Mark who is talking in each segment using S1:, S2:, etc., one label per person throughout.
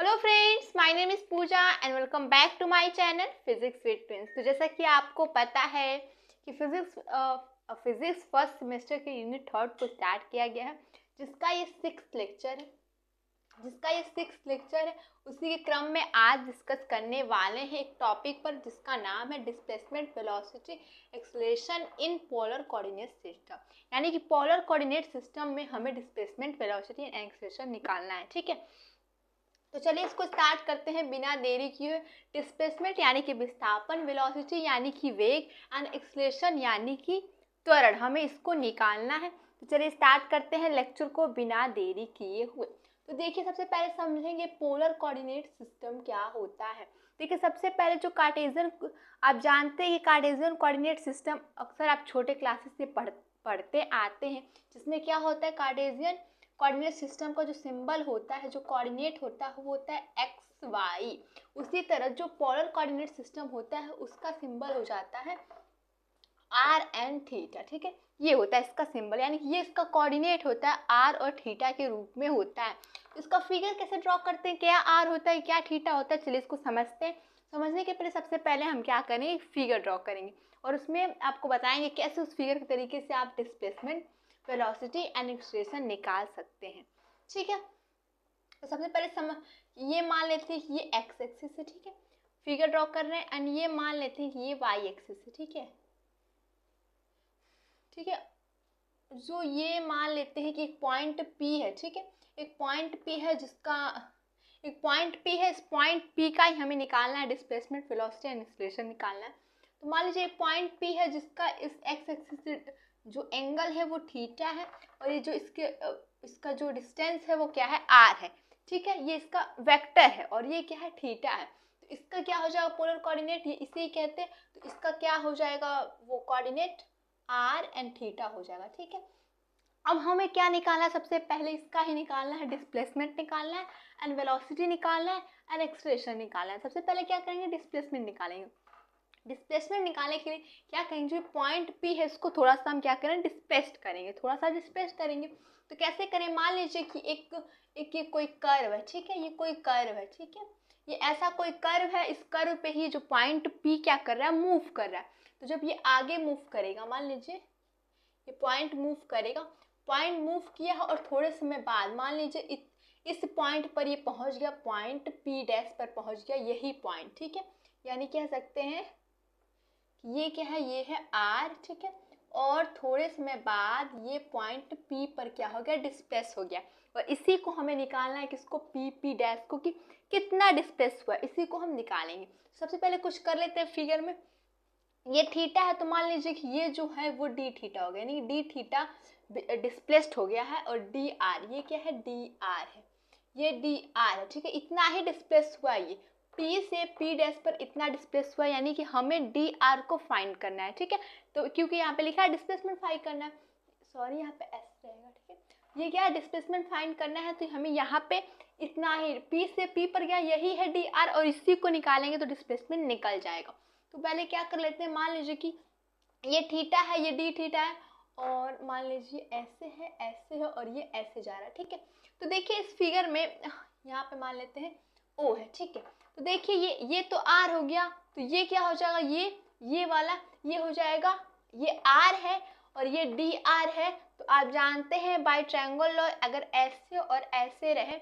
S1: Hello friends, my name is Pooja and welcome back to my channel physics with twins. तो जैसा कि आपको पता है कि फिजिक्स फर्स्ट सेमेस्टर के यूनिट थर्ड को स्टार्ट किया गया है, जिसका ये सिक्स लेक्चर है। उसी के क्रम में आज डिस्कस करने वाले हैं एक टॉपिक पर जिसका नाम है displacement velocity acceleration in polar coordinate system. यानी कि पोलर कोऑर्डिनेट सिस्टम में हमें डिस्प्लेसमेंट वेलोसिटी एंड एक्सेलरेशन निकालना है। ठीक है, तो चलिए इसको स्टार्ट करते हैं बिना देरी किए। डिस्प्लेसमेंट यानी कि विस्थापन, वेलोसिटी यानी कि वेग एंड एक्सेलरेशन यानी कि त्वरण, हमें इसको निकालना है। तो चलिए स्टार्ट करते हैं लेक्चर को बिना देरी किए हुए। तो देखिए, सबसे पहले समझेंगे पोलर कोऑर्डिनेट सिस्टम क्या होता है। देखिए, सबसे पहले जो कार्टेशियन, आप जानते हैं कि कार्टेशियन कोऑर्डिनेट सिस्टम अक्सर आप छोटे क्लासेस से पढ़ते आते हैं, जिसमें क्या होता है, कार्टेशियन कोऑर्डिनेट सिस्टम का जो सिंबल होता है, जो कोऑर्डिनेट होता है, वो होता है एक्स वाई। उसी तरह जो पोलर कोऑर्डिनेट सिस्टम होता है उसका सिंबल हो जाता है आर एन थीटा। ठीक है, ये होता है इसका सिंबल, यानी कि ये इसका कोऑर्डिनेट होता है आर और थीटा के रूप में होता है। इसका फिगर कैसे ड्रॉ करते हैं, क्या आर होता है क्या थीटा होता है, चलिए इसको समझते हैं। समझने के पहले सबसे पहले हम क्या करेंगे, फिगर ड्रॉ करेंगे और उसमें आपको बताएंगे कैसे उस फिगर के तरीके से आप डिस्प्लेसमेंट, वेलोसिटी एंड एक्सेलरेशन निकाल सकते हैं। ठीक है, तो सबसे पहले ये मान लेते हैं कि ये एक्स एक्सिस है। ठीक है, फिगर ड्रॉ कर रहे हैं एंड ये मान लेते हैं कि ये वाई एक्सिस है। ठीक है, जो ये मान लेते हैं कि एक पॉइंट पी है। ठीक है, एक पॉइंट पी है इस पॉइंट पी का ही हमें निकालना है डिस्प्लेसमेंट, वेलोसिटी एंड एक्सेलरेशन निकालना है। तो मान लीजिए एक पॉइंट पी है जिसका इस एक्स एक्सिस से जो एंगल है वो थीटा है और ये जो इसका जो डिस्टेंस है वो क्या है, आर है। ठीक है, ये इसका वेक्टर है और ये क्या है, थीटा है। तो इसका क्या हो जाएगा, पोलर कोऑर्डिनेट, ये इसे ही कहते हैं। तो इसका क्या हो जाएगा, वो कोऑर्डिनेट आर एंड थीटा हो जाएगा। ठीक है, अब हमें क्या निकालना है, सबसे पहले इसका ही निकालना है, डिस्प्लेसमेंट निकालना है एंड वेलोसिटी निकालना है एंड एक्सेलरेशन निकालना है। सबसे पहले क्या करेंगे, डिस्प्लेसमेंट निकालेंगे। डिस्प्लेसमेंट निकालने के लिए क्या करेंगे, जो पॉइंट पी है इसको थोड़ा सा हम क्या करें, डिस्प्लेस करेंगे, थोड़ा सा डिस्प्लेस करेंगे। तो कैसे करें, मान लीजिए कि एक ये कोई कर्व है। ठीक है, ये कोई कर्व है। ठीक है, ये ऐसा कोई कर्व है, इस कर्व पे ही जो पॉइंट पी क्या कर रहा है, मूव कर रहा है। तो जब ये आगे मूव करेगा, मान लीजिए ये पॉइंट मूव करेगा, पॉइंट मूव किया है और थोड़े समय बाद मान लीजिए इस पॉइंट पर ये पहुंच गया, पॉइंट पी डैश पर पहुंच गया, यही पॉइंट। ठीक है, यानी कह सकते हैं ये क्या है, ये है आर। ठीक है, और थोड़े समय बाद ये पॉइंट पी पर क्या हो गया, डिस्प्लेस हो गया। और इसी को हमें निकालना है, किसको, पी डैश को, कि कितना डिस्प्लेस हुआ, इसी को हम निकालेंगे। सबसे पहले कुछ कर लेते हैं फिगर में। ये थीटा है तो मान लीजिए कि ये जो है वो डी थीटा हो गया, यानी डी थीटा डिस्प्लेस्ड हो गया है। और डी आर, ये क्या है, डी आर है, ये डी आर है। ठीक है, इतना ही डिस्प्लेस हुआ, ये पी से पी डैश पर इतना डिस्प्लेस हुआ, यानी कि हमें डी आर को फाइंड करना है। ठीक है, तो क्योंकि यहाँ पे लिखा है डिस्प्लेसमेंट फाइंड करना है, सॉरी यहाँ पे एस रहेगा। ठीक है, ये क्या है, डिस्प्लेसमेंट फाइंड करना है, तो हमें यहाँ पे इतना ही, पी से पी पर गया, यही है डी आर, और इसी को निकालेंगे तो डिस्प्लेसमेंट निकल जाएगा। तो पहले क्या कर लेते हैं, मान लीजिए कि ये थीटा है, ये डी थीटा है, और मान लीजिए ऐसे है और ये ऐसे जा रहा है। ठीक है, तो देखिए इस फिगर में यहाँ पे मान लेते हैं ओ है। ठीक है, तो देखिए ये तो आर हो गया, तो ये क्या हो जाएगा, ये वाला ये हो जाएगा, ये आर है और ये डी आर है। तो आप जानते हैं बाय ट्रायंगल लॉ, अगर ऐसे और ऐसे रहे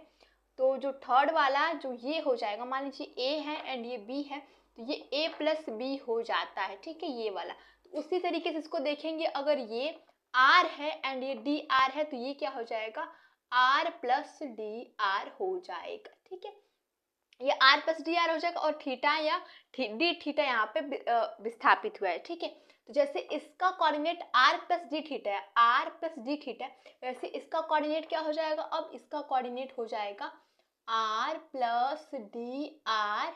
S1: तो जो थर्ड वाला जो ये हो जाएगा, मान लीजिए ए है एंड ये बी है, तो ये a प्लस बी हो जाता है। ठीक है, ये वाला। तो उसी तरीके से इसको देखेंगे, अगर ये r है एंड ये डी आर है तो ये क्या हो जाएगा, r प्लस डी आर हो जाएगा। ठीक है, ये r प्लस डी आर हो जाएगा और थीटा या डी थीटा यहाँ पे विस्थापित हुआ है। ठीक है, तो जैसे इसका coordinate r plus D theta है, r प्लस डी थीटा, वैसे इसका कोऑर्डिनेट क्या हो जाएगा, अब इसका कोऑर्डिनेट हो जाएगा r plus D R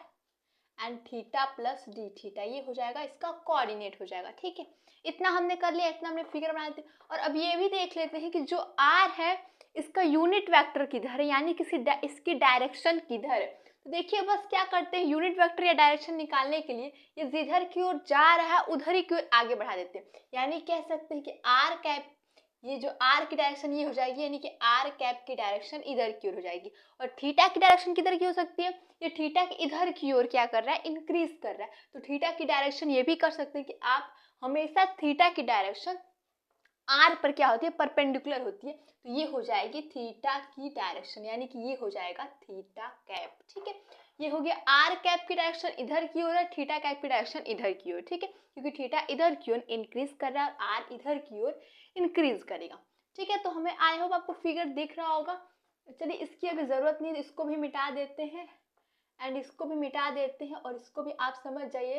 S1: and theta plus D theta, ये हो जाएगा इसका कोऑर्डिनेट हो जाएगा। ठीक है, इतना हमने कर लिया, इतना हमने फिगर बना देते। और अब ये भी देख लेते हैं कि जो आर है इसका यूनिट वेक्टर किधर है, यानी इसकी डायरेक्शन किधर है। तो देखिए बस क्या करते हैं, यूनिट वेक्टर या डायरेक्शन निकालने के लिए ये जिधर की ओर जा रहा है उधर ही की ओर आगे बढ़ा देते हैं। यानी कह सकते हैं कि आर कैप ये जो आर की डायरेक्शन ये हो जाएगी, यानी कि आर कैप की डायरेक्शन इधर की ओर हो जाएगी। और थीटा की डायरेक्शन किधर की हो सकती है, ये थीटा के इधर की ओर क्या कर रहा है, इंक्रीज कर रहा है। तो थीटा की डायरेक्शन ये भी कर सकते हैं कि आप हमेशा थीटा की डायरेक्शन आर पर क्या होती है, परपेंडिकुलर होती है। तो ये हो जाएगी थीटा की डायरेक्शन, यानी कि ये हो जाएगा थीटा कैप। ठीक है, ये हो गया आर कैप की डायरेक्शन इधर की ओर है, थीटा कैप की डायरेक्शन इधर की ओर। ठीक है, क्योंकि थीटा इधर की ओर इंक्रीज कर रहा है और आर इधर की ओर इंक्रीज करेगा। ठीक है, तो हमें आई होप आपको फिगर दिख रहा होगा। चलिए इसकी अभी जरूरत नहीं है, इसको भी मिटा देते हैं एंड इसको भी मिटा देते हैं और इसको भी आप समझ जाइए,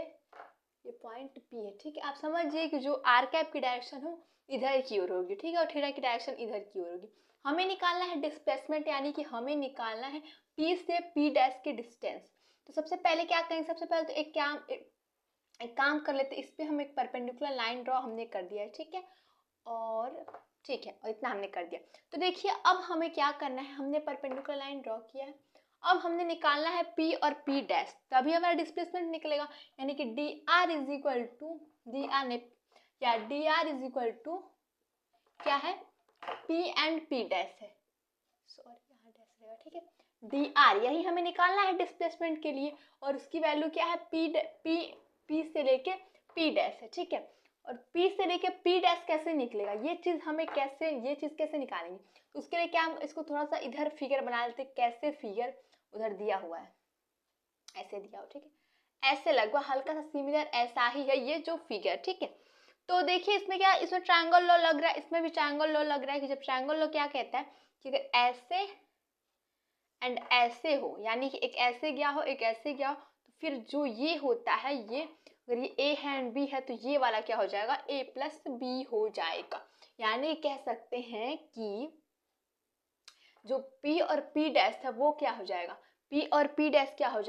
S1: ये पॉइंट पी है। ठीक है, आप समझ जाइए कि जो आर कैप की डायरेक्शन हो इधर की ओर होगी। ठीक है, और थीटा की डायरेक्शन इधर की ओर होगी। हमें निकालना है डिस्प्लेसमेंट, यानी कि हमें निकालना है पी से पी डैश की डिस्टेंस। तो सबसे पहले क्या करेंगे, सबसे पहले तो एक काम कर लेते हैं, इस पर हम एक परपेंडिकुलर लाइन ड्रॉ हमने कर दिया है। ठीक है, और ठीक है, और इतना हमने कर दिया। तो देखिए अब हमें क्या करना है, हमने परपेंडिकुलर लाइन ड्रॉ किया है, अब हमने निकालना है P और P डैश, तभी हमारा डिस्प्लेसमेंट निकलेगा। यानी कि dr is equal to dr ने क्या, dr इज इक्वल टू क्या है, P एंड P डैश है, सॉरी यहाँ डैश रहेगा। ठीक है, dr यही हमें निकालना है डिस्प्लेसमेंट के लिए, और उसकी वैल्यू क्या है, P से लेके P डैश है। ठीक है, और P से लेके P डैश कैसे निकलेगा, ये चीज़ कैसे निकालेंगे। तो उसके लिए क्या, हम इसको थोड़ा सा इधर फिगर बना लेते, कैसे फिगर उधर दिया हुआ है, ऐसे दिया हो। ठीक है, ऐसे लगभग हल्का सा सिमिलर ऐसा ही है ये जो फिगर। ठीक है, तो देखिए इसमें क्या, इसमें ट्रायंगल लॉ लग रहा है, इसमें भी ट्रायंगल लॉ लग रहा है कि जब ट्रायंगल लॉ क्या कहता है कि अगर ऐसे एंड ऐसे हो, यानी कि एक ऐसे गया हो एक ऐसे गया हो, तो फिर जो ये होता है, ये अगर ये ए है एंड बी है तो ये वाला क्या हो जाएगा, ए प्लस बी हो जाएगा। यानी कह सकते हैं कि जो P और P डैश है वो क्या हो जाएगा, P और P डैश क्या हो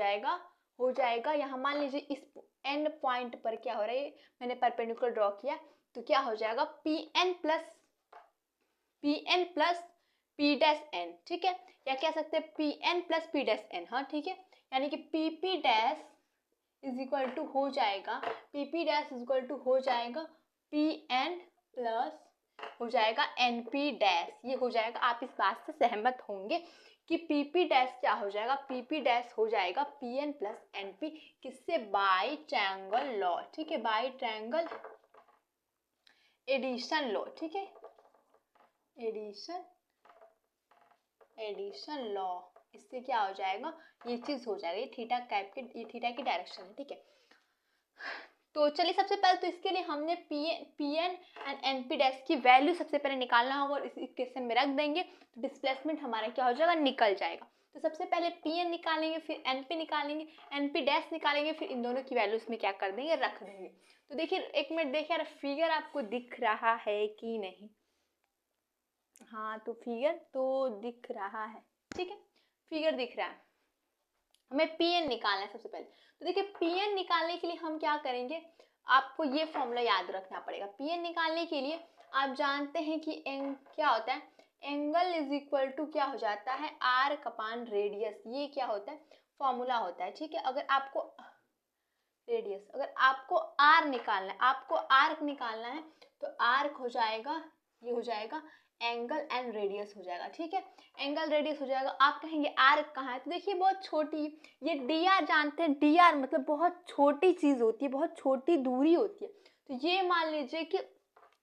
S1: जाएगा यहाँ मान लीजिए इस एंड पॉइंट पर क्या हो रहा है, मैंने परपेंडिकुलर ड्रॉ किया, तो क्या हो जाएगा Pn plus P dash n। ठीक है, या कह सकते हैं Pn plus P dash n। हाँ ठीक है, यानी कि PP dash is equal to हो जाएगा, PP dash is equal to हो जाएगा Pn प्लस हो जाएगा NP डैश। ये हो जाएगा, आप इस बात से सहमत होंगे कि PP डैश क्या हो जाएगा, PP डैश हो जाएगा Pn प्लस NP, किससे, बाय ट्रायंगल लॉ। ठीक है, बाय ट्रायंगल एडिशन लॉ। ठीक है, एडिशन लॉ, इससे क्या हो जाएगा, ये चीज हो जाएगा, ये थीटा कैप के, ये थीटा की डायरेक्शन है। ठीक है, तो चलिए सबसे पहले तो इसके लिए हमने Pn एंड NP डैश की वैल्यू सबसे पहले निकालना होगा और इस इक्वेशन में रख देंगे, तो डिस्प्लेसमेंट हमारा क्या हो जाएगा, निकल जाएगा। तो सबसे पहले Pn निकालेंगे, फिर NP निकालेंगे, NP डैश निकालेंगे, फिर इन दोनों की वैल्यू इसमें क्या कर देंगे, रख देंगे। तो देखिए एक मिनट देखिए यार, फिगर आपको दिख रहा है कि नहीं, हाँ तो फिगर तो दिख रहा है। ठीक है, फिगर दिख रहा है, हमें Pn निकालना है सबसे पहले। तो देखिए Pn निकालने के लिए हम क्या करेंगे, आपको ये फॉर्मूला याद रखना पड़ेगा। Pn निकालने के लिए आप जानते हैं कि क्या होता है, एंगल इज इक्वल टू क्या हो जाता है, आर्क अपान रेडियस, ये क्या होता है, फॉर्मूला होता है। ठीक है, अगर आपको रेडियस, अगर आपको आर निकालना है तो आर्क हो जाएगा, ये हो जाएगा एंगल एंड रेडियस हो जाएगा। ठीक है, एंगल रेडियस हो जाएगा। आप कहेंगे आर्क कहाँ है, तो देखिए बहुत छोटी, ये डी आर जानते हैं, डी आर मतलब बहुत छोटी चीज होती है, बहुत छोटी दूरी होती है। तो ये मान लीजिए कि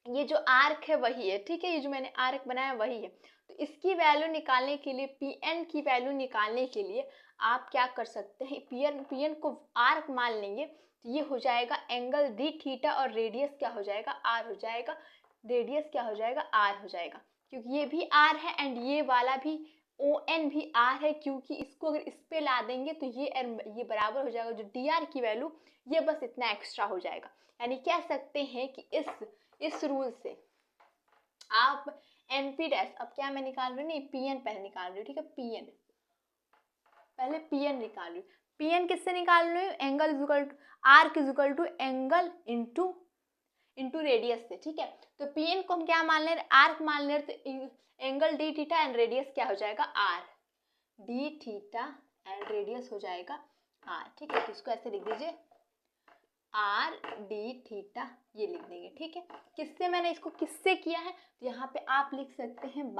S1: ये जो आर्क है वही है। ठीक है, ये जो मैंने आर्क बनाया वही है। तो इसकी वैल्यू निकालने के लिए, Pn की वैल्यू निकालने के लिए आप क्या कर सकते हैं, Pn को आर्क मान लेंगे, तो ये हो जाएगा एंगल डी थीटा, और रेडियस क्या हो जाएगा, आर हो जाएगा, रेडियस क्या हो जाएगा, आर हो जाएगा, क्योंकि ये भी आर है एंड ये वाला भी ON भी आर है, क्योंकि इसको अगर इस पे ला देंगे तो ये बराबर हो जाएगा जो dr की वैल्यू, ये बस इतना एक्स्ट्रा हो जाएगा। यानी कह सकते हैं कि इस रूल से आप NP डैश, अब क्या मैं निकाल रही हूँ, नहीं Pn पहले निकाल रही हूँ। ठीक है, पहले Pn निकाल रही हूँ। Pn किससे निकाल रही हूँ, angle is equal to arc is equal to angle into radius से। ठीक है, तो Pn को हम क्या मान ले, आर्क मान ले, तो angle d theta and radius क्या हो जाएगा, r, d theta and radius हो जाएगा आर। ठीक है, तो इसको ऐसे लिख दीजिए, आर डी थीटा ये लिख देंगे, ठीक है। किससे मैंने इसको किससे किया है, तो यहाँ पे आप लिख सकते हैं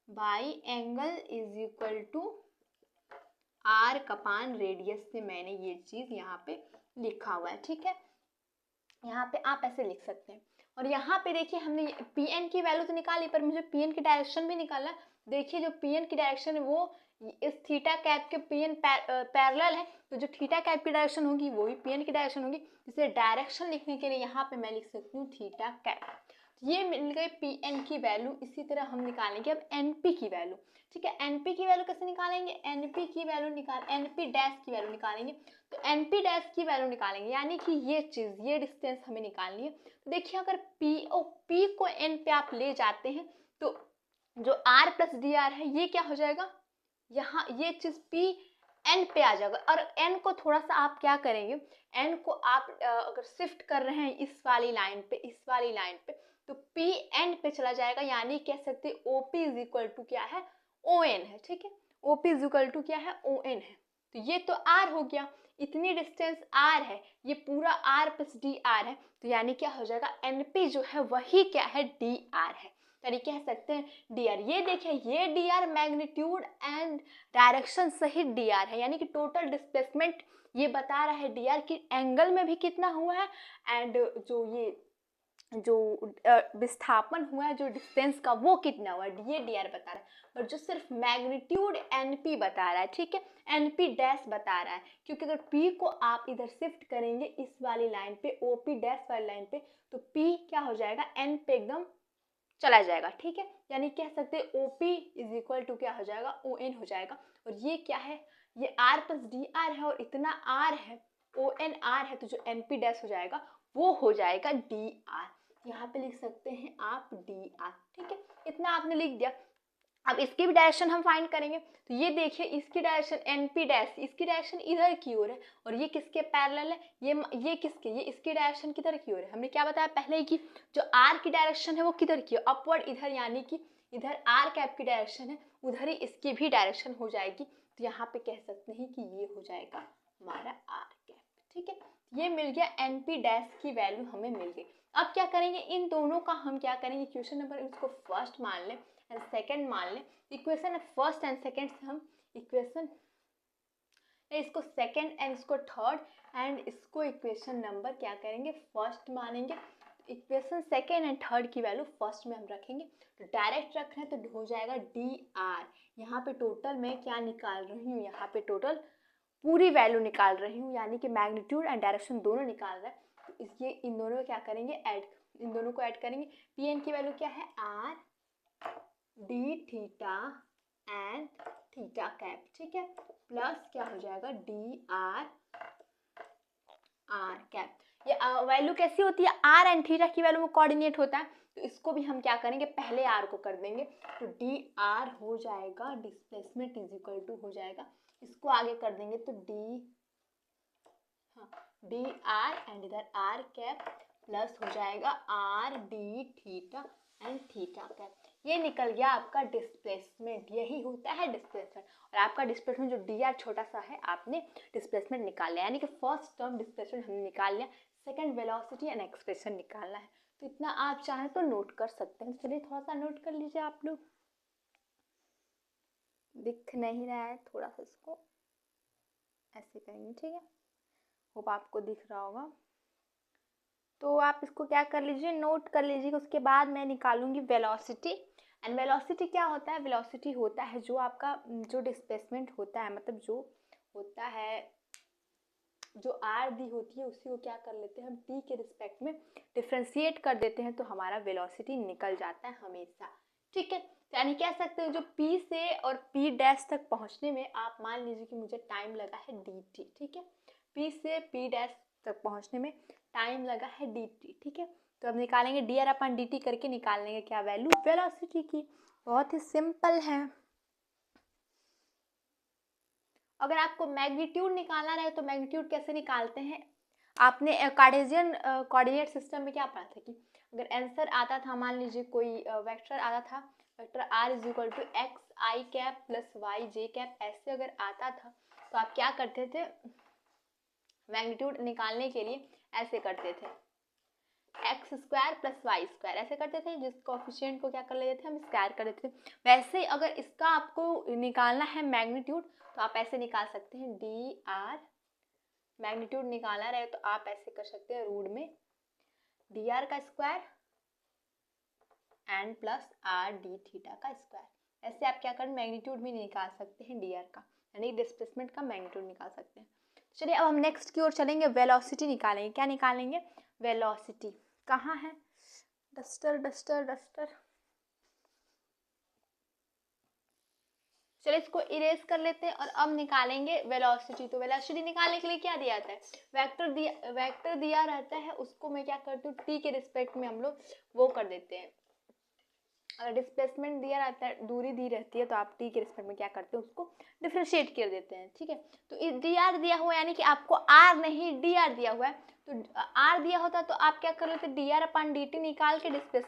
S1: by angle is equal to arc upon radius से मैंने ये चीज यहाँ पे लिखा हुआ है, ठीक है। यहाँ पे आप ऐसे लिख सकते हैं। और यहाँ पे देखिए हमने पी एन की वैल्यू तो निकाली, पर मुझे पी एन की डायरेक्शन भी निकालना है। देखिए जो पी एन की डायरेक्शन है वो इस थीटा कैप के पी एन पैरेलल है, तो जो थीटा कैप की डायरेक्शन होगी वो भी पी एन की डायरेक्शन होगी। इसे डायरेक्शन लिखने के लिए यहाँ पे मैं लिख सकती हूँ थीटा कैप। ये मिल गई पी एन की वैल्यू। इसी तरह हम निकालेंगे अब एन पी की वैल्यू, ठीक है। एन पी की वैल्यू कैसे निकालेंगे, एन पी की वैल्यू एन पी डैश की वैल्यू निकालेंगे। तो एन पी डैश की वैल्यू निकालेंगे, यानी कि ये चीज, ये डिस्टेंस हमें निकालनी है। तो देखिए अगर पी को एन पे आप ले जाते हैं तो जो आर प्लस डी आर है ये क्या हो जाएगा, यहाँ ये चीज पी एन पे आ जाएगा। और एन को थोड़ा सा आप क्या करेंगे, एन को आप अगर शिफ्ट कर रहे हैं इस वाली लाइन पे, तो पी एन पे चला जाएगा, यानी कह सकते O P is equal to क्या है, ओ एन है, ठीक है। O P is equal to क्या है, ओ एन है। तो ये तो आर हो गया, इतनी डिस्टेंस आर है, ये पूरा आर प्लस डी आर है। तो यानी क्या हो जाएगा, एन पी जो है वही क्या है, डी आर है। यानी कह सकते हैं डी आर। ये देखिए ये D R magnitude and direction सहित डी आर है, यानी कि टोटल डिस्प्लेसमेंट ये बता रहा है डी आर की एंगल में भी कितना हुआ है, एंड जो विस्थापन हुआ है जो डिस्टेंस का वो कितना हुआ है, ये डी आर बता रहा है। और जो सिर्फ मैग्नीट्यूड एन पी बता रहा है, ठीक है, एन पी डैश बता रहा है, क्योंकि अगर पी को आप इधर शिफ्ट करेंगे इस वाली लाइन पे, ओ पी डैश वाली लाइन पे, तो पी क्या हो जाएगा, एन पे एकदम चला जाएगा, ठीक है। यानी कह सकते हैं O P is equal to क्या हो जाएगा, ओ एन हो जाएगा। और ये क्या है, ये आर प्लस डी आर है, और इतना आर है, ओ एन आर है, तो जो एन पी डैश हो जाएगा वो हो जाएगा डी आर। यहाँ पे लिख सकते हैं आप डी आर, ठीक है। इतना आपने लिख दिया। अब इसकी भी डायरेक्शन हम फाइंड करेंगे। तो ये देखिए इसकी डायरेक्शन एन पी डैश, इसकी डायरेक्शन इधर की ओर है, और ये किसके पैरेलल है, ये किसके, ये इसकी डायरेक्शन किधर की ओर है। हमने क्या बताया पहले कि जो आर की डायरेक्शन है वो किधर की है, अपवर्ड इधर, यानी कि इधर आर कैप की डायरेक्शन है, उधर ही इसकी भी डायरेक्शन हो जाएगी। तो यहाँ पे कह सकते हैं कि ये हो जाएगा हमारा आर कैप, ठीक है। ये मिल गया एन पी डैश की वैल्यू हमें मिल गई। अब क्या करेंगे, इन दोनों का हम क्या करेंगे, क्वेश्चन नंबर इसको फर्स्ट मान लें एंड सेकंड मान लें। इक्वेशन फर्स्ट एंड सेकंड से हम इक्वेशन, इसको सेकंड एंड इसको थर्ड एंड इसको इक्वेशन नंबर क्या करेंगे, फर्स्ट मानेंगे। इक्वेशन सेकंड एंड थर्ड की वैल्यू फर्स्ट में हम रखेंगे। तो डायरेक्ट रख रहे हैं तो हो जाएगा डी आर। यहाँ पे टोटल मैं क्या निकाल रही हूँ, यहाँ पे टोटल पूरी वैल्यू निकाल रही हूँ, यानी कि मैग्नीट्यूड एंड डायरेक्शन दोनों निकाल रहा है। तो इसलिए इन दोनों को क्या करेंगे, ऐड, इन दोनों को ऐड करेंगे। पी एन की वैल्यू क्या है, are d theta and theta cap, ठीक है, प्लस क्या हो जाएगा डी आर आर कैप। ये वैल्यू कैसी होती है, आर एंड थीटा की वैल्यू में कोऑर्डिनेट होता है। तो इसको भी हम क्या करेंगे, पहले आर को कर देंगे। तो डी आर हो जाएगा डिस्प्लेसमेंट इज इक्वल टू हो जाएगा, इसको आगे कर देंगे तो डी आर एंड इधर आर कैप प्लस हो जाएगा r d theta and theta cap. ये निकल गया आपका डिस्प्लेसमेंट, यही होता है डिस्प्लेसमेंट। और आपका डिस्प्लेसमेंट जो डी आर छोटा सा है, आपने डिस्प्लेसमेंट निकाल लिया, यानी कि फर्स्ट टर्म डिस्प्लेसमेंट हमने निकाल लिया, सेकंड वेलोसिटी एंड एक्सप्रेशन निकालना है। तो इतना आप चाहें तो नोट कर सकते हैं। चलिए थोड़ा सा नोट कर लीजिए आप लोग, दिख नहीं रहा है, थोड़ा सा इसको ऐसे करेंगे, ठीक है, होप आपको दिख रहा होगा। तो आप इसको क्या कर लीजिए, नोट कर लीजिए। उसके बाद मैं निकालूंगी वेलोसिटी। एंड वेलोसिटी क्या होता है, वेलोसिटी होता है जो आपका जो डिस्प्लेसमेंट होता है, मतलब जो होता है, जो आर दी होती है उसी को क्या कर लेते हैं हम, टी के रिस्पेक्ट में डिफ्रेंशिएट कर देते हैं, तो हमारा वेलोसिटी निकल जाता है हमेशा, ठीक है। यानी कह सकते हैं जो पी से और पी डैश तक पहुंचने में आप मान लीजिए कि मुझे टाइम लगा है डी टी, ठीक है, पी से पी डैश तक पहुंचने में टाइम लगा है डी टी, ठीक है। तो अब निकालेंगे D r upon d T करके निकाल लेंगे क्या वैल्यू, वेलोसिटी की। बहुत ही सिंपल है। अगर आपको मैग्नीट्यूड निकालना रहे तो मैग्नीट्यूड कैसे निकालते हैं, आपने कार्टेशियन कोऑर्डिनेट सिस्टम में क्या पढ़ा था कि अगर आंसर आता था, मान लीजिए कोई वेक्टर आता था, vector r is equal to x i cap plus y j cap, ऐसे अगर आता था तो आप क्या करते थे, मैग्नीट्यूड निकालने के लिए ऐसे करते थे, x square plus y square ऐसे करते थे, जिस कोफिशिएंट को क्या कर लेते थे हम स्क्वायर कर देते थे। वैसे ही अगर इसका आपको निकालना है मैग्नीट्यूड तो आप ऐसे निकाल सकते हैं, डी आर मैग्नीट्यूड निकालना रहे तो आप ऐसे कर सकते हैं, रूट में डी आर का square and plus are d theta का स्क्वायर। ऐसे आप क्या करें, मैग्नीट्यूड भी निकाल सकते हैं डी आर का, यानी डिस्प्लेसमेंट का मैग्नीट्यूड निकाल सकते हैं। चलिए अब हम नेक्स्ट की ओर चलेंगे, वेलोसिटी निकालेंगे। क्या निकालेंगे, वेलोसिटी। कहाँ है, डस्टर डस्टर डस्टर। चलिए इसको इरेज कर लेते हैं और अब निकालेंगे वेलोसिटी। तो वेलोसिटी निकालने के लिए क्या दिया जाता है, वेक्टर दिया रहता है, उसको मैं क्या करती हूँ, टी के रिस्पेक्ट में हम लोग वो कर देते हैं। अगर डिस्प्लेसमेंट दिया रहता है, दूरी दी रहती है, तो आप टी के रिस्पेक्ट में क्या करते हैं, उसको डिफ्रेंशिएट कर देते हैं। ठीक है, तो डी आर दिया हुआ है, यानी कि आपको आर नहीं डी आर दिया हुआ है, तो आर दिया होता तो आप क्या कर लेते, D r upon d T निकाल के डिस्प्लेस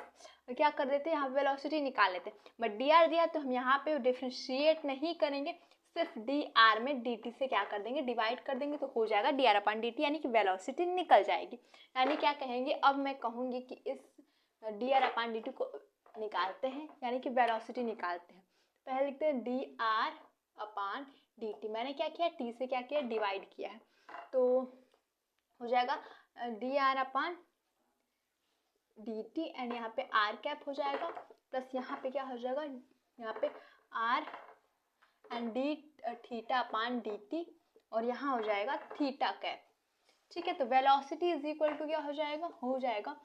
S1: क्या कर देते हैं, यहाँ वेलोसिटी निकाल लेते हैं। बट डी आर दिया तो हम यहाँ पे डिफ्रेंशिएट नहीं करेंगे, सिर्फ डी आर में डी टी से क्या कर देंगे, डिवाइड कर देंगे, तो हो जाएगा d r upon d T, यानी कि वेलोसिटी निकल जाएगी। यानी क्या कहेंगे, अब मैं कहूँगी कि इस D r upon d t को निकालते हैं, यानी कि वेलोसिटी निकालते हैं। पहले लिखते हैं D R upon d T, मैंने क्या किया, टी से क्या किया, डिवाइड किया है, तो हो जाएगा d are upon d T, and यहाँ पे आर कैप हो जाएगा, प्लस यहाँ पे क्या हो जाएगा, यहाँ पे r and d theta upon d t, और यहाँ हो जाएगा थीटा कैप। ठीक है, तो वेलोसिटी इज इक्वल टू क्या हो जाएगा,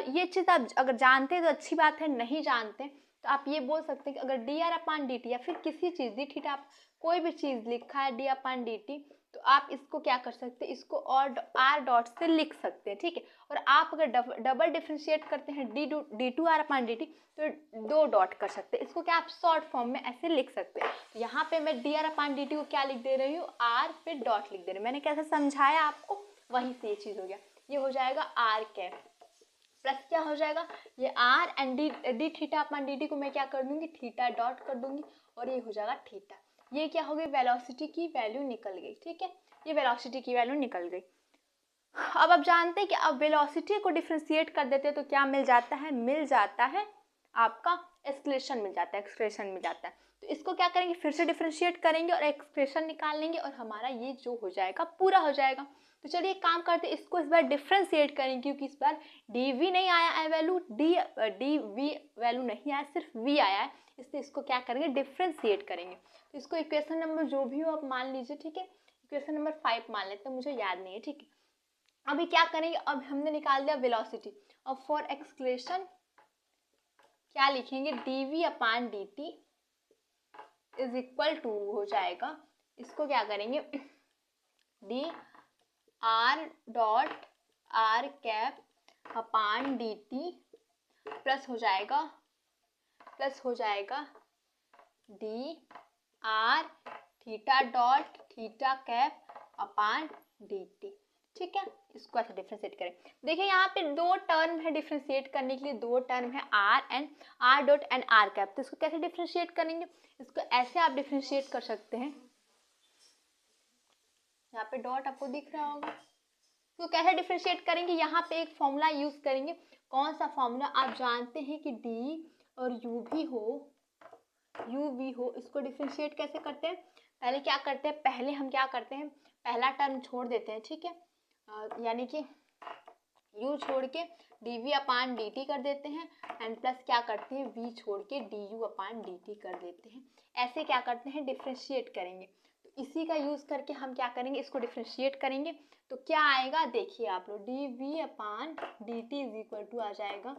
S1: ये चीज़ आप अगर जानते हैं तो अच्छी बात है, नहीं जानते तो आप ये बोल सकते हैं कि अगर D R upon d T या फिर किसी चीज़ डी थीटा, आप कोई भी चीज़ लिखा है डी अपान डी टी, तो आप इसको क्या कर सकते हैं, इसको और आर डॉट से लिख सकते हैं। ठीक है, और आप अगर डबल डिफ्रेंशिएट करते हैं d two r upon d t, तो 2 डॉट कर सकते हैं, इसको क्या आप शॉर्ट फॉर्म में ऐसे लिख सकते हैं। तो यहाँ पे मैं D R upon d t को क्या लिख दे रही हूँ, आर फिर डॉट लिख दे रही हूँ। मैंने कैसे समझाया आपको, वहीं से ये चीज़ हो गया, ये हो जाएगा आर कैप, प्लस क्या हो जाएगा, ये r and d theta upon d t को मैं क्या कर दूंगी, थीटा डॉट कर दूंगी, और ये हो जाएगा थीटा। ये क्या हो गई, वेलोसिटी की वैल्यू निकल गई। ठीक है, ये वेलोसिटी की वैल्यू निकल गई। अब आप जानते हैं कि अब वेलोसिटी को डिफ्रेंशिएट कर देते हैं तो क्या मिल जाता है, आपका एक्सप्रेशन मिल जाता है। तो इसको क्या करेंगे, फिर से डिफ्रेंशिएट करेंगे और एक्सप्रेशन निकाल लेंगे, और हमारा ये जो हो जाएगा पूरा हो जाएगा। तो चलिए एक काम करते हैं, इसको इस बार डिफ्रेंशिएट करेंगे, क्योंकि इस बार डी वी नहीं आया है वैल्यू, डी वी वैल्यू नहीं आया, सिर्फ वी आया है, इसलिए इसको क्या करेंगे, डिफ्रेंशिएट करेंगे। तो इसको इक्वेशन नंबर जो भी हो आप मान लीजिए। ठीक है, इक्वेशन नंबर 5 मान लेते हैं, मुझे याद नहीं है। ठीक है, अभी क्या करेंगे, अब हमने निकाल दिया वेलोसिटी, अब फॉर एक्सक्लेशन क्या लिखेंगे, d v upon d t is equal to हो जाएगा, इसको क्या करेंगे, d r dot r cap upon d t plus हो जाएगा d r theta dot theta cap upon d t. ठीक है, इसको ऐसे डिफ्रेंशिएट करें। देखिए यहाँ पे 2 टर्म है डिफ्रेंशिएट करने के लिए, 2 टर्म है r dot and r cap. तो इसको कैसे डिफ्रेंशिएट करेंगे, इसको ऐसे आप डिफ्रेंशिएट कर सकते हैं, यहाँ पे डॉट आपको दिख रहा होगा। तो कैसे डिफ्रेंशिएट करेंगे, यहाँ पे एक फॉर्मूला यूज करेंगे। कौन सा फॉर्मूला, आप जानते हैं कि डी और यू भी हो, इसको डिफ्रेंशिएट कैसे करते हैं, पहले क्या करते हैं, पहला टर्म छोड़ देते हैं। ठीक है, यानी कि u छोड़ के D v upon d T कर देते हैं, एंड प्लस क्या करते हैं, v छोड़ के D you upon d T कर देते हैं। ऐसे क्या करते हैं, डिफ्रेंशिएट करेंगे। तो इसी का यूज़ करके हम क्या करेंगे, इसको डिफ्रेंशिएट करेंगे, तो क्या आएगा, देखिए आप लोग, d v upon d t is equal to आ जाएगा।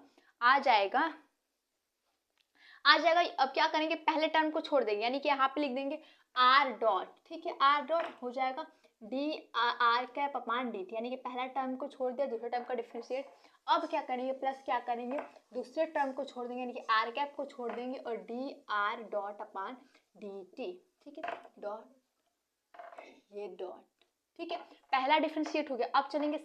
S1: अब क्या करेंगे, पहले टर्म को छोड़ देंगे, यानी कि यहाँ पे लिख देंगे आर डॉट। ठीक है, आर डॉट हो जाएगा d r cap upon d T, यानी कि पहला टर्म को छोड़ दिया, दूसरे टर्म का डिफ्रेंशिएट। अब क्या करेंगे, प्लस क्या करेंगे, दूसरे टर्म को छोड़ देंगे, यानी कि आर कैप को छोड़ देंगे, और डी आर डॉट अपान डी टी। ठीक है, डॉट, ये डॉट। ठीक है, पहला डिफ्रेंशिएट हो गया। अब चलेंगे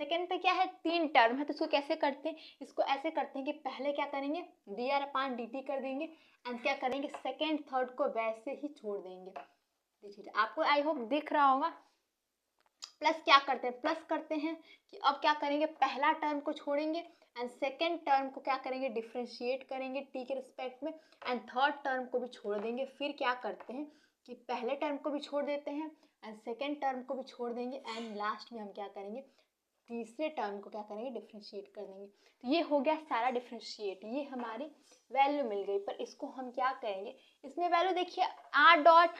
S1: सेकंड पे क्या है, 3 टर्म है, तो इसको कैसे करते हैं, इसको ऐसे करते हैं कि पहले क्या करेंगे, d are upon d T कर देंगे, एंड क्या करेंगे, सेकंड थर्ड को वैसे ही छोड़ देंगे। देखिए आपको आई होप दिख रहा होगा। प्लस क्या करते हैं, प्लस करते हैं कि अब क्या करेंगे, पहला टर्म को छोड़ेंगे एंड सेकेंड टर्म को क्या करेंगे, डिफ्रेंशिएट करेंगे टी के रिस्पेक्ट में, एंड थर्ड टर्म को भी छोड़ देंगे। फिर क्या करते हैं कि पहले टर्म को भी छोड़ देते हैं एंड सेकेंड टर्म को भी छोड़ देंगे, एंड लास्ट में हम क्या करेंगे, तीसरे टर्म को क्या करेंगे, डिफ्रेंशिएट कर देंगे। तो ये हो गया सारा डिफ्रेंशिएट, ये हमारी वैल्यू मिल गई। पर इसको हम क्या करेंगे, इसमें वैल्यू देखिए आर डॉट,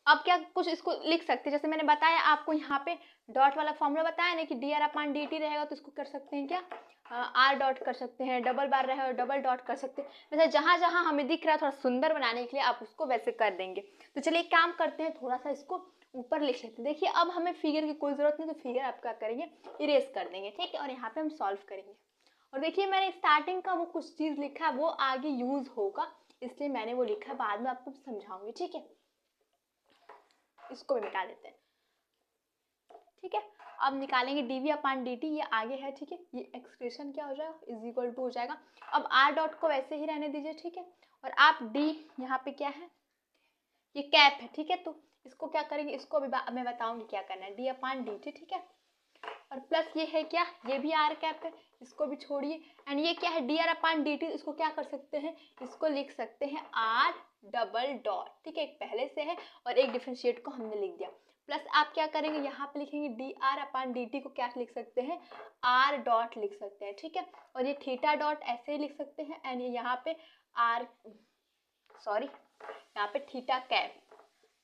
S1: अब क्या कुछ इसको लिख सकते हैं, जैसे मैंने बताया आपको यहाँ पे डॉट वाला फॉर्मूला बताया ना कि D r upon d T रहेगा, तो इसको कर सकते हैं क्या, आर डॉट कर सकते हैं, डबल बार रहेगा डबल डॉट कर सकते हैं। वैसे जहाँ जहाँ हमें दिख रहा है थोड़ा सुंदर बनाने के लिए आप उसको वैसे कर देंगे। तो चलिए एक काम करते हैं, थोड़ा सा इसको ऊपर लिख लेते हैं। देखिए अब हमें फिगर की कोई ज़रूरत नहीं, तो फिगर आप क्या करेंगे, इरेज कर देंगे, ठीक है, और यहाँ पे हम सॉल्व करेंगे। और देखिए मैंने स्टार्टिंग का वो कुछ चीज़ लिखा है वो आगे यूज़ होगा, इसलिए मैंने वो लिखा है, बाद में आपको समझाऊंगी, ठीक है। इसको भी मिटा देते हैं, ठीक है। अब निकालेंगे dv अपॉन dt, ये आगे है, ठीक है, ये एक्सप्रेशन क्या हो जाएगा, इज इक्वल टू हो जाएगा। अब r डॉट को वैसे ही रहने दीजिए, ठीक है, और आप d यहाँ पे क्या है, ये कैप है, ठीक है, तो इसको क्या करेंगे, इसको अभी मैं बताऊंगी क्या करना है, d अपॉन dt, ठीक है, और प्लस ये है क्या, ये भी r कैप है, इसको भी छोड़िए, एंड ये क्या है dr अपॉन dt, इसको क्या कर सकते हैं, इसको लिख सकते हैं r डबल डॉट, ठीक है, एक पहले से है और एक डिफरेंशिएट को हमने लिख दिया। प्लस आप क्या करेंगे, यहाँ पे लिखेंगे D r upon d t को क्या लिख सकते हैं, आर डॉट लिख सकते हैं, ठीक है, और ये थीटा डॉट ऐसे ही लिख सकते हैं, एंड यहाँ पे आर यहाँ पे थीटा कैप,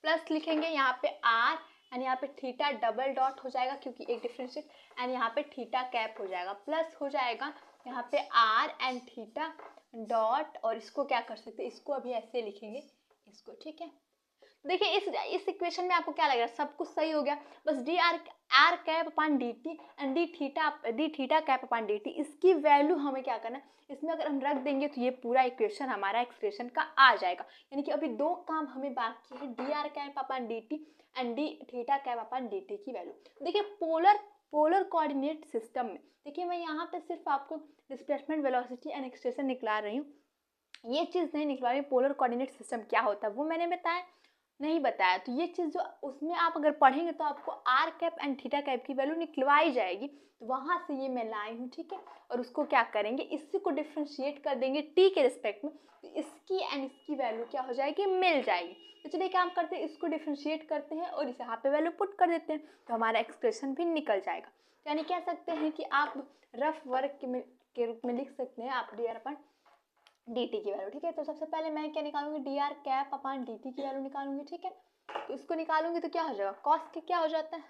S1: प्लस लिखेंगे यहाँ पे आर एंड यहाँ पे थीटा डबल डॉट हो जाएगा क्योंकि एक डिफरेंशिएट, एंड यहाँ पे थीटा कैप हो जाएगा, प्लस हो जाएगा यहाँ पे आर एंड थीटा डॉट, और इसको क्या कर सकते हैं, इसको अभी ऐसे लिखेंगे इसको, ठीक है। देखिए इस इक्वेशन में आपको क्या लग रहा है, सब कुछ सही हो गया, बस D r cap upon d T and d theta cap upon d T, इसकी वैल्यू हमें क्या करना है, इसमें अगर हम रख देंगे तो ये पूरा इक्वेशन हमारा एक्सप्रेशन का आ जाएगा। यानी कि अभी दो काम हमें बाकी है, D r cap upon d T and d theta cap upon d t की वैल्यू। देखिए पोलर कोऑर्डिनेट सिस्टम में, देखिए मैं यहाँ पे सिर्फ आपको डिस्प्लेसमेंट वेलोसिटी एंड एक्सप्रेशन निकला रही हूँ, ये चीज़ नहीं निकला रही। पोलर कोऑर्डिनेट सिस्टम क्या होता है वो मैंने नहीं बताया, तो ये चीज़ जो उसमें आप अगर पढ़ेंगे तो आपको r cap and theta cap की वैल्यू निकलवाई जाएगी, तो वहाँ से ये मैं लाई हूँ, ठीक है। और उसको क्या करेंगे, इसी को डिफ्रेंशिएट कर देंगे टी के रिस्पेक्ट में, तो इसकी एंड इसकी वैल्यू क्या हो जाएगी, मिल जाएगी। तो चलिए काम करते हैं, इसको डिफ्रेंशिएट करते हैं और इस यहाँ पे वैल्यू पुट कर देते हैं, तो हमारा एक्सप्रेशन भी निकल जाएगा। यानी कह सकते हैं कि आप रफ वर्क के रूप में लिख सकते हैं आप d r upon d t की वैल्यू, ठीक है। तो सबसे पहले मैं क्या निकालूंगी, d r cap upon d t की वैल्यू निकालूंगी, ठीक है। तो इसको निकालूंगी तो क्या हो जाएगा, कॉस के क्या हो जाता है,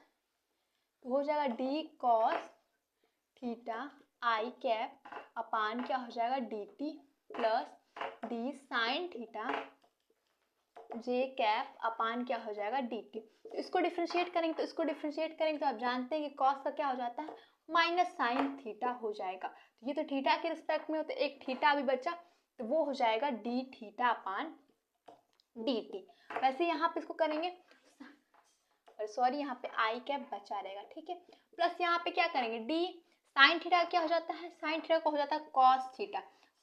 S1: तो हो जाएगा d cos theta i cap upon क्या हो जाएगा d t plus d sine theta j cap upon क्या हो जाएगा डी टी। तो इसको डिफ्रेंशिएट करेंगे तो आप जानते हैं कि कॉस का क्या हो जाता है, माइनस साइन थीटा हो जाएगा। तो ये तो थीटा के रिस्पेक्ट में होता है, एक थीटा अभी बचा, तो वो हो जाएगा D theta upon d T. वैसे यहाँ पे इसको करेंगे, सॉरी यहाँ पे आई कैप बचा रहेगा, ठीक है। प्लस यहाँ पे क्या करेंगे, डी साइन थीटा क्या हो जाता है, साइन थीटा को हो जाता है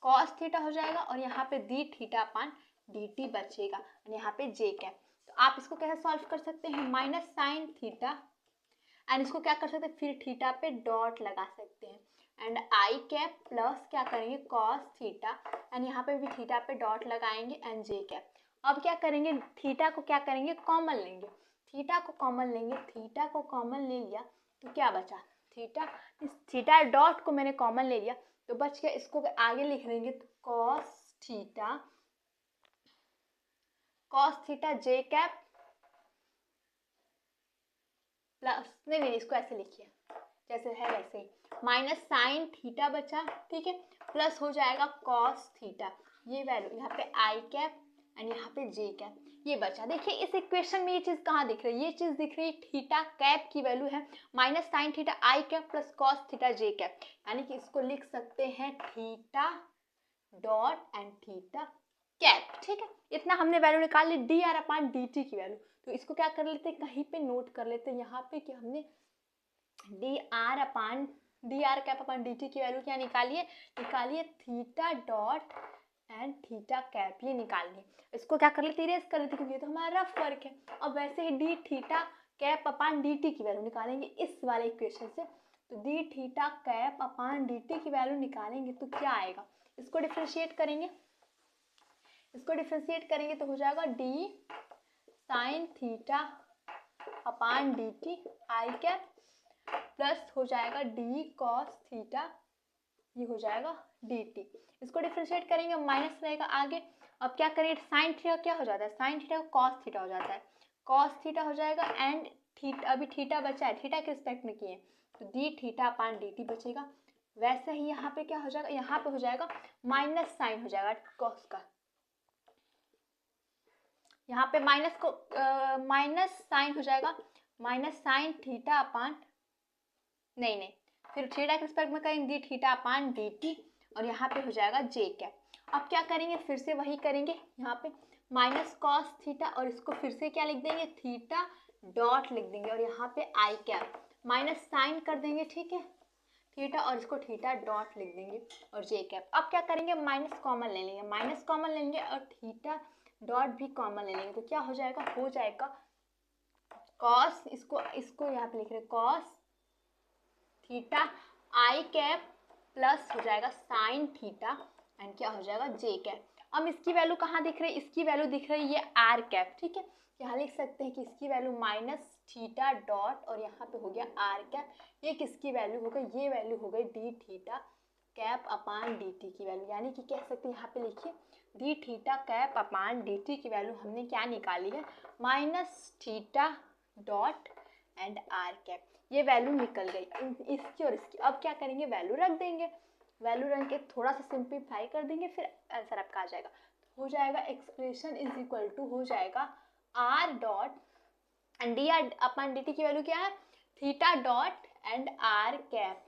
S1: कॉस थीटा हो जाएगा, और यहाँ पे D theta upon d T बचेगा, और यहाँ पे जे कैप। तो आप इसको कैसे सॉल्व कर सकते हैं, माइनस साइन थीटा एंड इसको क्या कर सकते हैं, फिर थीटा पे डॉट लगा सकते हैं, एंड आई कैप प्लस क्या करेंगे कॉस थीटा, एंड यहाँ पे भी थीटा पे डॉट लगाएंगे एंड जे कैप। अब क्या करेंगे, थीटा को क्या करेंगे, कॉमन लेंगे, थीटा को कॉमन ले लिया तो क्या बचा, थीटा डॉट को मैंने कॉमन ले लिया तो बच गया, इसको आगे लिख लेंगे तो cos theta j cap plus नहीं इसको ऐसे लिखिए जैसे है वैसे ही, माइनस साइन थीटा बचा, ठीक है, प्लस हो जाएगा कॉस थीटा, ये वैल्यू यहाँ पे आई कैप एंड यहाँ पे जे कैप, ये बचा। देखिए इस इक्वेशन में ये चीज़ कहाँ दिख रही है, ये चीज़ दिख रही है थीटा कैप की वैल्यू है minus sine theta i cap plus cos theta j cap, यानी कि इसको लिख सकते हैं theta dot and theta cap, ठीक है। इतना हमने वैल्यू निकाल ली d r upon d t की वैल्यू। तो इसको क्या कर लेते हैं, कहीं पे नोट कर लेते हैं यहाँ पे कि हमने D r cap upon d t की वैल्यू क्या निकालिए theta dot and theta cap, ये निकालिए। इसको क्या कर लेते, इरेज कर लेते क्योंकि ये तो हमारा रफ वर्क है। अब वैसे ही D theta cap upon d t की वैल्यू निकालेंगे इस वाले इक्वेशन से। तो D theta cap upon d t की वैल्यू निकालेंगे तो क्या आएगा, इसको डिफ्रेंशिएट करेंगे, तो हो जाएगा D sine theta upon d T I cap plus हो जाएगा डी कॉस थीटा, ये हो जाएगा डी टी। इसको डिफ्रेंशिएट करेंगे, माइनस रहेगा आगे। अब क्या करेंगे, साइन थीटा क्या हो जाता है, साइन थीटा कॉस थीटा हो जाता है, कॉस थीटा हो जाएगा एंड थीटा, अभी थीटा बचा है, थीटा के रिस्पेक्ट में किए तो D theta upon d T बचेगा। वैसे ही यहाँ पे क्या हो जाएगा, यहाँ पे हो जाएगा माइनस साइन हो जाएगा कॉस का, यहाँ पे माइनस साइन हो जाएगा, माइनस साइन थीटा अपान नहीं फिर थीटा के रिस्पेक्ट में करेंगे D theta upon d t और यहाँ पे हो जाएगा जे कैप। अब क्या करेंगे, फिर से वही करेंगे, यहाँ पे माइनस कॉस थीटा और इसको फिर से क्या लिख देंगे, थीटा डॉट लिख देंगे और यहाँ पे आई कैप माइनस साइन कर देंगे, ठीक है, थीटा और इसको थीटा डॉट लिख देंगे और जे कैप। अब क्या करेंगे, माइनस कॉमन ले लेंगे, और थीटा डॉट भी कॉमन ले लेंगे तो क्या हो जाएगा, कॉस, इसको यहाँ पे लिख रहे cos theta i cap plus हो जाएगा साइन थीटा एंड क्या हो जाएगा जे कैप। अब इसकी वैल्यू कहाँ दिख रही है, इसकी वैल्यू दिख रही है ये आर कैप, ठीक है, यहाँ लिख सकते हैं कि इसकी वैल्यू माइनस थीटा डॉट और यहाँ पे हो गया आर कैप। ये किसकी वैल्यू हो गई, ये वैल्यू हो गई d theta cap upon d t की वैल्यू, यानी कि कह सकते हैं यहाँ पे लिखिए d theta cap upon d t की वैल्यू हमने क्या निकाली है, minus theta dot and r cap, ये वैल्यू निकल गई इसकी और इसकी। अब क्या करेंगे, वैल्यू रख देंगे, वैल्यू रख के थोड़ा सा सिंप्लीफाई कर देंगे, फिर आंसर आपका आ जाएगा। हो जाएगा एक्सप्रेशन इज इक्वल टू हो जाएगा r dot and d r upon d t की वैल्यू क्या है, theta dot and r cap,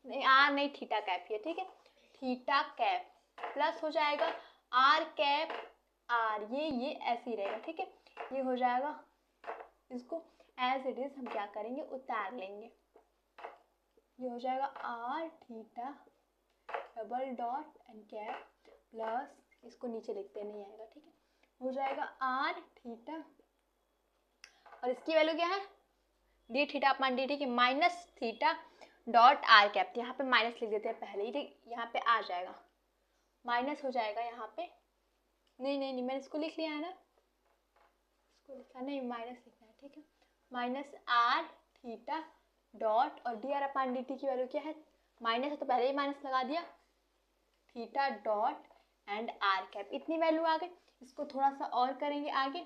S1: नहीं आर नहीं थीटा कैप है, ठीक है, थीटा कैप प्लस हो जाएगा आर कैप आर, ये ऐसे ही रहेगा, ठीक है, ये हो जाएगा, इसको एज इट इज हम क्या करेंगे, उतार लेंगे, ये हो जाएगा r theta double dot and cap plus, इसको नीचे लिखते नहीं आएगा, ठीक है, हो जाएगा आर थीटा और इसकी वैल्यू क्या है, d theta upon d t की minus theta dot r cap, यहाँ पे माइनस लिख देते हैं पहले ही, यहाँ पे आ जाएगा माइनस हो जाएगा, यहाँ पे नहीं मैंने इसको लिख लिया है ना, इसको लिखा नहीं, माइनस लिखना है, ठीक है, माइनस आर थीटा डॉट और D r upon d t की वैल्यू क्या है, माइनस है तो पहले ही माइनस लगा दिया, theta dot and r cap, इतनी वैल्यू आ गई। इसको थोड़ा सा और करेंगे आगे,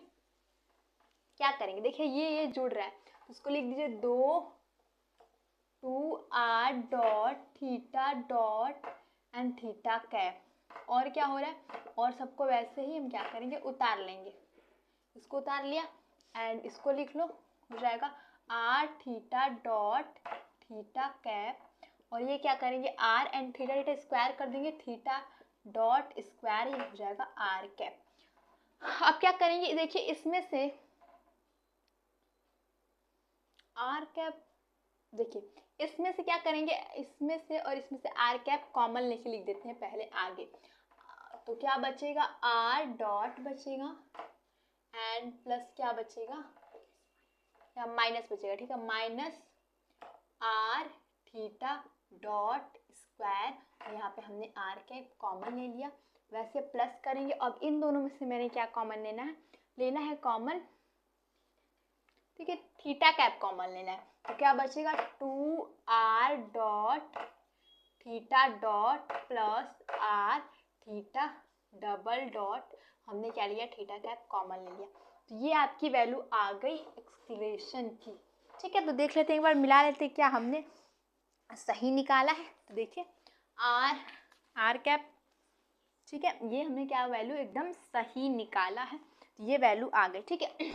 S1: क्या करेंगे, देखिए ये जुड़ रहा है तो उसको लिख दीजिए 2 r dot theta dot and theta cap, और क्या हो रहा है, और सबको वैसे ही हम क्या करेंगे, उतार लेंगे, इसको उतार लिया एंड इसको लिख लो, हो जाएगा r theta dot theta cap और ये क्या करेंगे, r and theta theta square कर देंगे, थीटा डॉट स्क्वायर, ये हो जाएगा आर कैप। अब क्या करेंगे, देखिए इसमें से आर कैप, देखिए इसमें से क्या करेंगे, इसमें से और इसमें से आर कैप कॉमन लेके लिख देते हैं पहले आगे, तो क्या बचेगा, आर डॉट बचेगा एंड प्लस क्या बचेगा, या माइनस बचेगा, ठीक है, minus r theta dot square, यहाँ पे हमने आर कैप कॉमन ले लिया, वैसे प्लस करेंगे। अब इन दोनों में से मैंने क्या कॉमन लेना है कॉमन, ठीक है, थीटा कैप कॉमन लेना है, तो क्या बचेगा 2 r dot theta dot plus r theta double dot, हमने क्या लिया, थीटा कैप कॉमन ले लिया, तो ये आपकी वैल्यू आ गई एक्सप्रेशन की, ठीक है। तो देख लेते हैं, एक बार मिला लेते हैं क्या हमने सही निकाला है, तो देखिए आर कैप, ठीक है, ये हमने क्या वैल्यू एकदम सही निकाला है, तो ये वैल्यू आ गई, ठीक है।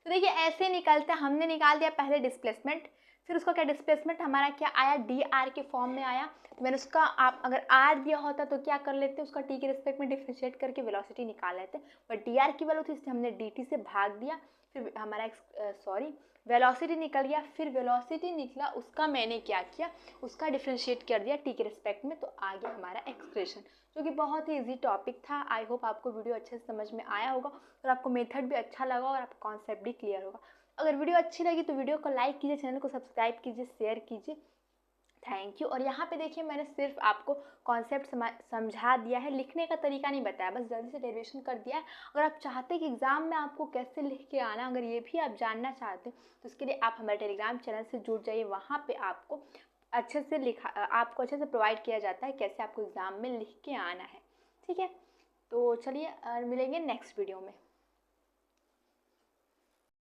S1: तो देखिए ऐसे निकलते हैं, हमने निकाल दिया पहले डिस्प्लेसमेंट, फिर उसका क्या डिस्प्लेसमेंट हमारा क्या आया, डी आर के फॉर्म में आया। तो मैंने उसका, आप अगर आर दिया होता तो क्या कर लेते, उसका टी के रिस्पेक्ट में डिफरेंशिएट करके वेलोसिटी निकाल लेते, बट डी आर की वैल्यू थी इसलिए हमने डी टी से भाग दिया। फिर हमारा वेलोसिटी निकल गया। फिर वेलोसिटी निकला, उसका मैंने क्या किया, उसका डिफरेंशिएट कर दिया टी के रिस्पेक्ट में, तो आ गया हमारा एक्सप्रेशन, जो कि बहुत ही इजी टॉपिक था। आई होप आपको वीडियो अच्छे से समझ में आया होगा और आपको मेथड भी अच्छा लगा और आपका कॉन्सेप्ट भी क्लियर होगा। अगर वीडियो अच्छी लगी तो वीडियो को लाइक कीजिए, चैनल को सब्सक्राइब कीजिए, शेयर कीजिए। Thank you. और यहाँ पे देखिए मैंने सिर्फ आपको कॉन्सेप्ट समझा दिया है, लिखने का तरीका नहीं बताया, बस जल्दी से डेरिवेशन कर दिया है। अगर आप चाहते हैं कि एग्ज़ाम में आपको कैसे लिख के आना, अगर ये भी आप जानना चाहते हैं तो उसके लिए आप हमारे टेलीग्राम चैनल से जुड़ जाइए। वहाँ पे आपको अच्छे से प्रोवाइड किया जाता है कैसे आपको एग्ज़ाम में लिख के आना है। ठीक है, तो चलिए मिलेंगे नेक्स्ट वीडियो में।